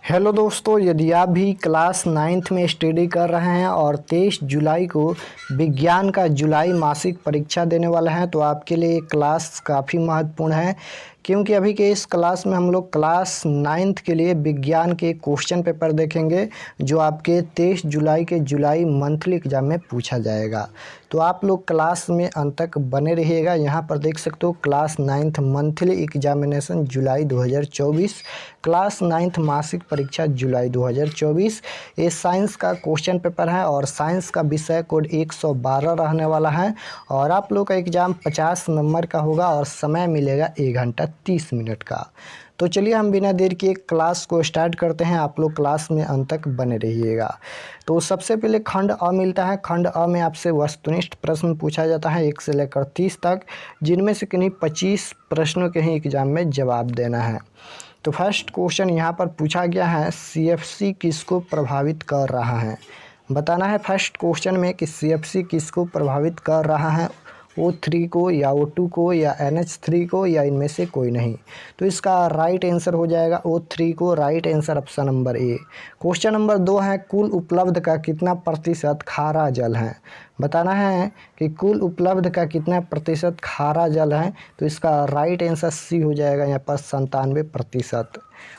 Hello दोस्तों, यदि आप भी क्लास 9th में स्टडी कर रहे हैं और 23 जुलाई को विज्ञान का जुलाई मासिक परीक्षा देने वाला है तो आपके लिए ये क्लास काफ़ी महत्वपूर्ण है। क्योंकि अभी के इस क्लास में हम लोग क्लास 9th के लिए विज्ञान के क्वेश्चन पेपर देखेंगे जो आपके 23 जुलाई के जुलाई मंथली एग्ज़ाम में पूछा जाएगा। तो आप लोग क्लास में अंत तक बने रहिएगा। यहाँ पर देख सकते हो क्लास 9th मंथली एग्जामिनेशन जुलाई 2024, क्लास 9th मासिक परीक्षा जुलाई 2024। ये साइंस का क्वेश्चन पेपर है और साइंस का विषय कोड 112 रहने वाला है और आप लोग का एग्ज़ाम 50 नंबर का होगा और समय मिलेगा 1 घंटा 30 मिनट का। तो चलिए हम बिना देर किए क्लास को स्टार्ट करते हैं। आप लोग क्लास में अंत तक बने रहिएगा। तो सबसे पहले खंड अ मिलता है। खंड अ में आपसे वस्तुनिष्ठ प्रश्न पूछा जाता है 1 से लेकर 30 तक, जिनमें से किन्हीं 25 प्रश्नों के ही एग्ज़ाम में जवाब देना है। तो फर्स्ट क्वेश्चन यहाँ पर पूछा गया है, सीएफसी किसको प्रभावित कर रहा है। बताना है फर्स्ट क्वेश्चन में कि सीएफसी किसको प्रभावित कर रहा है, O3 को या O2 को या NH3 को या इनमें से कोई नहीं। तो इसका राइट आंसर हो जाएगा O3 को। Right answer option number A. Question number 2 है, कुल उपलब्ध का कितना प्रतिशत खारा जल है। बताना है कि कुल उपलब्ध का कितना प्रतिशत खारा जल है। तो इसका राइट आंसर सी हो जाएगा यहाँ पर 97%।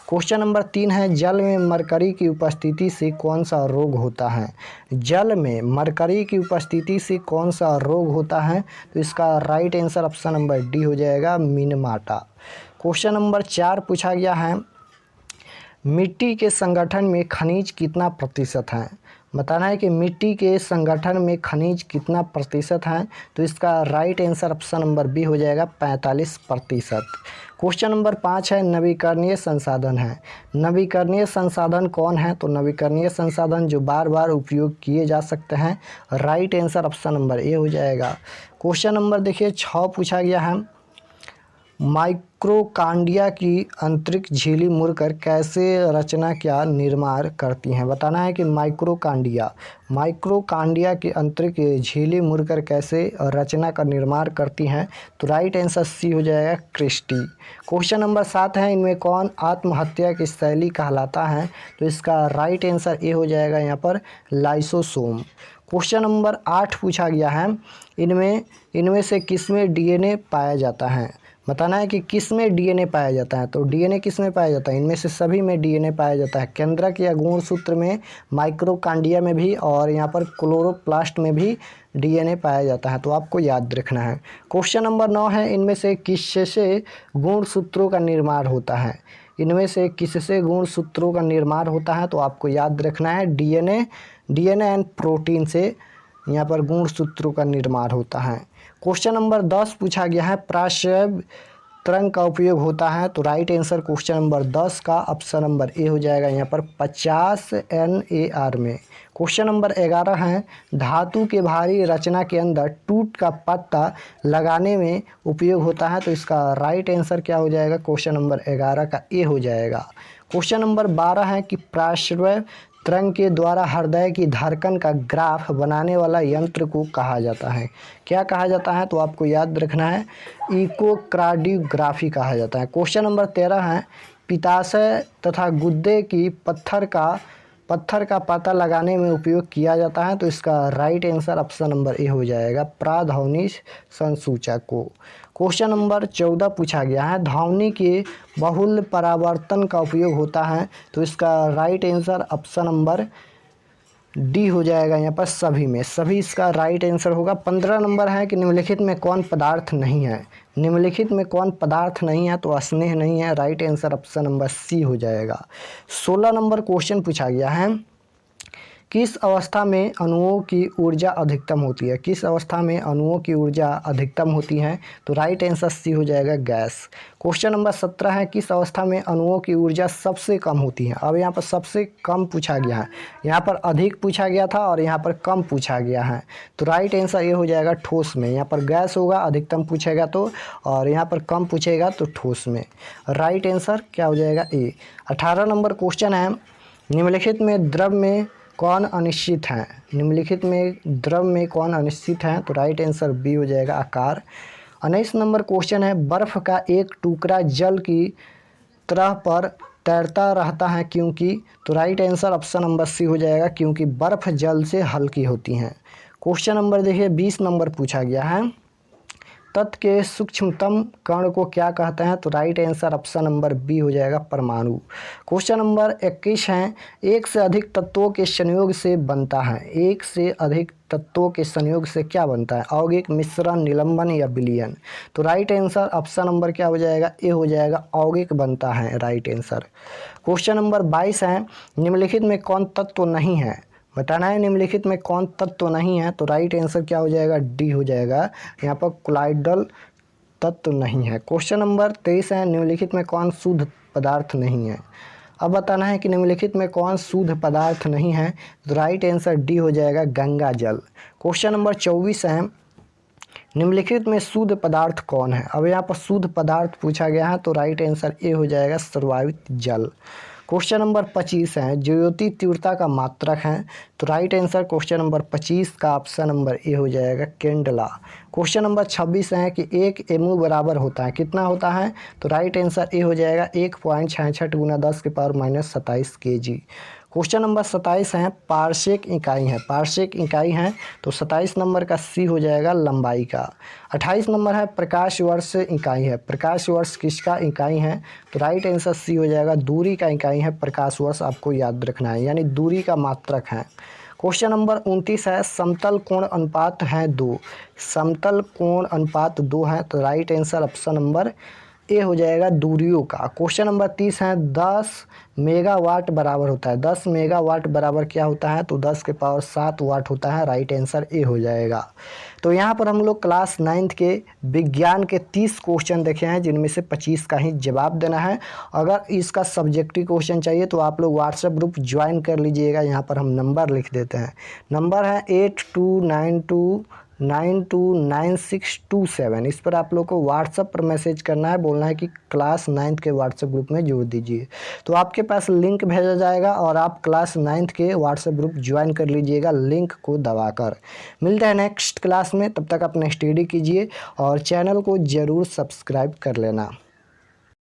क्वेश्चन नंबर 3 है, जल में मरकरी की उपस्थिति से कौन सा रोग होता है। जल में मरकरी की उपस्थिति से कौन सा रोग होता है। तो इसका right answer option number D हो जाएगा, मिनमाटा। क्वेश्चन नंबर 4 पूछा गया है, मिट्टी के संगठन में खनिज कितना प्रतिशत है। बताना है कि मिट्टी के संगठन में खनिज कितना प्रतिशत है। तो इसका right answer option number B हो जाएगा, 45%। क्वेश्चन नंबर 5 है, नवीकरणीय संसाधन है। नवीकरणीय संसाधन कौन है। तो नवीकरणीय संसाधन जो बार बार उपयोग किए जा सकते हैं। Right answer option number A हो जाएगा। क्वेश्चन नंबर देखिए 6 पूछा गया है, माइक्रोकांडिया की आंतरिक झिल्ली मुड़कर कैसे रचना का निर्माण करती हैं। बताना है कि माइक्रोकांडिया की आंतरिक झिल्ली मुड़कर कैसे रचना का निर्माण करती हैं। तो राइट आंसर सी हो जाएगा, क्रिस्टी। क्वेश्चन नंबर 7 है, इनमें कौन आत्महत्या की शैली कहलाता है। तो इसका राइट आंसर ए हो जाएगा यहाँ पर, लाइसोसोम। क्वेश्चन नंबर 8 पूछा गया है, इनमें से किसमें डीएनए पाया जाता है। बताना है कि किस में डीएनए पाया जाता है। तो डीएनए किस में पाया जाता है, इनमें से सभी में डीएनए पाया जाता है। केंद्रक या गुणसूत्र में, माइक्रोकांडिया में भी और यहाँ पर क्लोरोप्लास्ट में भी डीएनए पाया जाता है। तो आपको याद रखना है। क्वेश्चन नंबर 9 है, इनमें से किससे गुणसूत्रों का निर्माण होता है। इनमें से किससे गुणसूत्रों का निर्माण होता है। तो आपको याद रखना है डीएनए एंड प्रोटीन से यहाँ पर गुणसूत्रों का निर्माण होता है। क्वेश्चन नंबर 10 पूछा गया है, प्राश्रय तरंग का उपयोग होता है। तो राइट आंसर क्वेश्चन नंबर 10 का ऑप्शन नंबर ए हो जाएगा यहाँ पर 50 NAR में। क्वेश्चन नंबर 11 है, धातु के भारी रचना के अंदर टूट का पत्ता लगाने में उपयोग होता है। तो इसका राइट आंसर क्या हो जाएगा, क्वेश्चन नंबर 11 का ए हो जाएगा। क्वेश्चन नंबर 12 है कि प्राश्रय तरंग के द्वारा हृदय की धड़कन का ग्राफ बनाने वाला यंत्र को कहा जाता है। क्या कहा जाता है। तो आपको याद रखना है, इकोकार्डियोग्राफी कहा जाता है। क्वेश्चन नंबर 13 है, पित्ताशय तथा गुर्दे की पत्थर का पता लगाने में उपयोग किया जाता है। तो इसका right answer option number A हो जाएगा, प्राध्वनि संसूचक को। क्वेश्चन नंबर 14 पूछा गया है, ध्वनि के बहुल परावर्तन का उपयोग होता है। तो इसका right answer option number D हो जाएगा यहाँ पर, सभी में सभी इसका राइट आंसर होगा। 15 नंबर है कि निम्नलिखित में कौन पदार्थ नहीं है। निम्नलिखित में कौन पदार्थ नहीं है। तो स्नेह नहीं है। Right answer option number C हो जाएगा। 16 नंबर क्वेश्चन पूछा गया है, किस अवस्था में अणुओं की ऊर्जा अधिकतम होती है। किस अवस्था में अणुओं की ऊर्जा अधिकतम होती है। तो राइट आंसर सी हो जाएगा, गैस। क्वेश्चन नंबर 17 है, किस अवस्था में अणुओं की ऊर्जा सबसे कम होती है। अब यहाँ पर सबसे कम पूछा गया है, यहाँ पर अधिक पूछा गया था और यहाँ पर कम पूछा गया है। तो राइट आंसर ये हो जाएगा, ठोस में। यहाँ पर गैस होगा अधिकतम पूछेगा तो, और यहाँ पर कम पूछेगा तो ठोस में। राइट आंसर क्या हो जाएगा, ए। 18 नंबर क्वेश्चन है, निम्नलिखित में द्रव में कौन अनिश्चित है। निम्नलिखित में द्रव में कौन अनिश्चित है। तो राइट आंसर बी हो जाएगा, आकार। 19 नंबर क्वेश्चन है, बर्फ का एक टुकड़ा जल की तरह पर तैरता रहता है क्योंकि, तो right answer option number C हो जाएगा, क्योंकि बर्फ़ जल से हल्की होती हैं। क्वेश्चन नंबर देखिए 20 नंबर पूछा गया है, तत्व के सूक्ष्मतम कण को क्या कहते हैं, तो right answer option number B हो जाएगा, परमाणु। क्वेश्चन नंबर 21 है, एक से अधिक तत्वों के संयोग से बनता है, एक से अधिक तत्वों के संयोग से क्या बनता है, यौगिक, मिश्रण, निलंबन या विलयन। तो राइट आंसर ऑप्शन नंबर क्या हो जाएगा, ए हो जाएगा, यौगिक बनता है राइट आंसर। क्वेश्चन नंबर 22 है, निम्नलिखित में कौन तत्व नहीं है, बताना है निम्नलिखित में कौन तत्व नहीं है, तो राइट आंसर क्या हो जाएगा, डी हो जाएगा, यहाँ पर कोलाइडल तत्व नहीं है। क्वेश्चन नंबर 23 है, निम्नलिखित में कौन शुद्ध पदार्थ नहीं है। अब बताना है कि निम्नलिखित में कौन शुद्ध पदार्थ नहीं है, तो राइट आंसर डी हो जाएगा, गंगा जल। क्वेश्चन नंबर 24 है, निम्नलिखित में शुद्ध पदार्थ कौन है। अब यहाँ पर शुद्ध पदार्थ पूछा गया है, तो राइट आंसर ए हो जाएगा, सर्वायित जल। क्वेश्चन नंबर 25 है, ज्योति तीव्रता का मात्रक है, तो राइट आंसर क्वेश्चन नंबर 25 का ऑप्शन नंबर ए हो जाएगा, कैंडला। क्वेश्चन नंबर 26 है कि एक एमू बराबर होता है, कितना होता है, तो राइट आंसर ए हो जाएगा, 1.66 गुना 10⁻⁻27 kg। क्वेश्चन नंबर 27 है, पार्शिक इकाई है, पार्शिक इकाई है, तो 27 नंबर का सी हो जाएगा, लंबाई का। 28 नंबर है, प्रकाश वर्ष इकाई है, प्रकाश वर्ष किसका इकाई है, तो राइट आंसर सी हो जाएगा, दूरी का इकाई है प्रकाश वर्ष, आपको याद रखना है, यानी दूरी का मात्रक है। क्वेश्चन नंबर 29 है, समतल कोण अनुपात है 2, समतल कोण अनुपात 2 है, तो right answer option number A हो जाएगा, दूरियों का। क्वेश्चन नंबर 30 है, 10 मेगावाट बराबर होता है, 10 मेगावाट बराबर क्या होता है, तो 10⁻7 वाट होता है, राइट आंसर ए हो जाएगा। तो यहाँ पर हम लोग क्लास 9th के विज्ञान के 30 क्वेश्चन देखे हैं, जिनमें से 25 का ही जवाब देना है। अगर इसका सब्जेक्टिव क्वेश्चन चाहिए तो आप लोग व्हाट्सएप ग्रुप ज्वाइन कर लीजिएगा, यहाँ पर हम नंबर लिख देते हैं, नंबर है 8292929627। इस पर आप लोग को व्हाट्सएप पर मैसेज करना है, बोलना है कि क्लास 9th के व्हाट्सएप ग्रुप में जोड़ दीजिए, तो आपके पास लिंक भेजा जाएगा और आप क्लास 9th के व्हाट्सएप ग्रुप ज्वाइन कर लीजिएगा, लिंक को दबाकर। मिलते हैं नेक्स्ट क्लास में, तब तक अपना स्टडी कीजिए और चैनल को ज़रूर सब्सक्राइब कर लेना।